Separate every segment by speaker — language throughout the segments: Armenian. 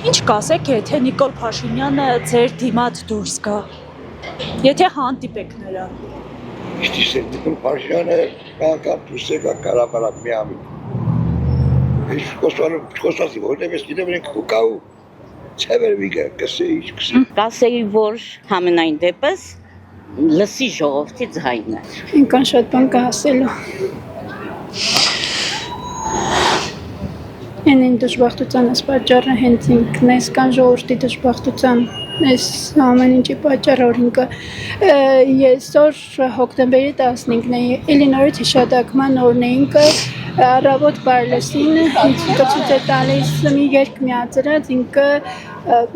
Speaker 1: Ինչ կասեք, եթե Նիկոլ Փաշինյանը ձեր դիմաց դուրս գա, եթե հանդիպեք նրան։
Speaker 2: Իշտիսե Նիկոլ Փաշինյանը կան դուրս եկա կարաբարակ մի ամին։ Ես խոսացի, որտեղ ես գիտեմ ենք կա ու ցեվերվիգա կսեի քսի։
Speaker 3: Կասեի, որ համենայն դեպս լսի ժողովրդի ձայնը։
Speaker 4: Ինքան շատ բան կա ասելու։ Այն դժբախտության պատճառը հենց ինքն է, կան ժողովրդի դժբախտության այս ամեն ինչի պատճառը, որ ինքը այսօր հոկտեմբերի 15-ն է, էլի նորից հիշատակման օրն է, ինքը առավոտ բարլեսին ցույց է տալիս մի երգ միացրած, ինքը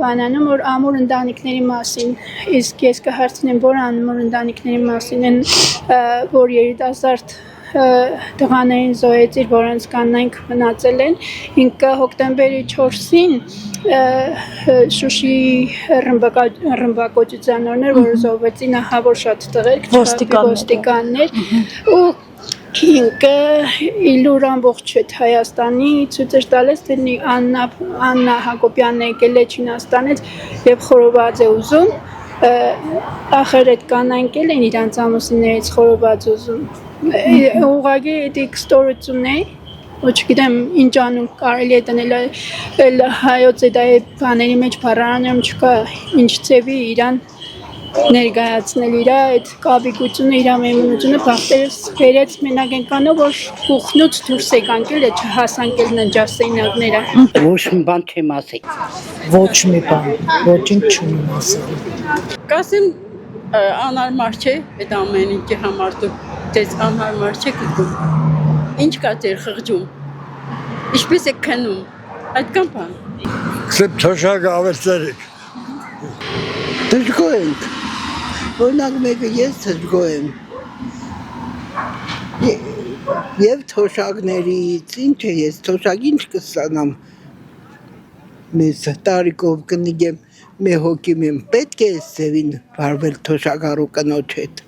Speaker 4: բանանում որ ամուր ընտանիքների մասին, իսկ ես կհարցնեմ, որ ամուր ընտանիքների մասին են, որ երիտասարդ տղաներին զոհեցիր, որոնց կանայք մնացել են, ինքը հոկտեմբերի 4-ին Շուշիի ռմբակոծության օրն էր, որ զոհվեցին ահավոր շատ տղեր, ոստիկաններ, ու ինքը իլուր ամբողջ Հայաստանի ցույց էր տալիս, թե Աննա Հակոբյանն եկել է Չինաստանից եւ խորոված է ուզում, ախր այդ կանայք են իրանց ամուսիններից խորոված ուզում։ Ուղղակի այդ ստորություն է, ոչ գիտեմ ինչ անուն կարելի է տնել, հայոց այդ բաների մեջ բառարաններում չկա, ինչ ծևի իրան ներկայացնել իր այդ կապիկությունը, իր մեմունությունը բախտերս վերեց մենակ ենկանով, որ կուխնուց դուրս եկանք էլ չհասանք էլ նջասենյակները։
Speaker 3: Ոչ մի բան չեմ ասի։
Speaker 5: Ոչ մի բան, ոչինչ չունեմ ասել։
Speaker 6: Կասեմ անհարմար չէ, այդ ամեն ինչի համար դու դες անհարմար չէ գտնում։ Ինչ կա ձեր խղճում։ Ինչպես եք քնում։ Այդքան բան։
Speaker 2: Քսեփ թոշակը ավերցրեք։
Speaker 7: Դժգոհ ենք։ Օրինակ մեկը ես դժգոհ եմ։ Եվ թոշակներից, ինչ է ես թոշակ ինչ կստանամ։ Մեզ տարիքով կնիգեմ մի հոգի մեմ պետք է սևին վարվել թոշակառու կնոջ հետ։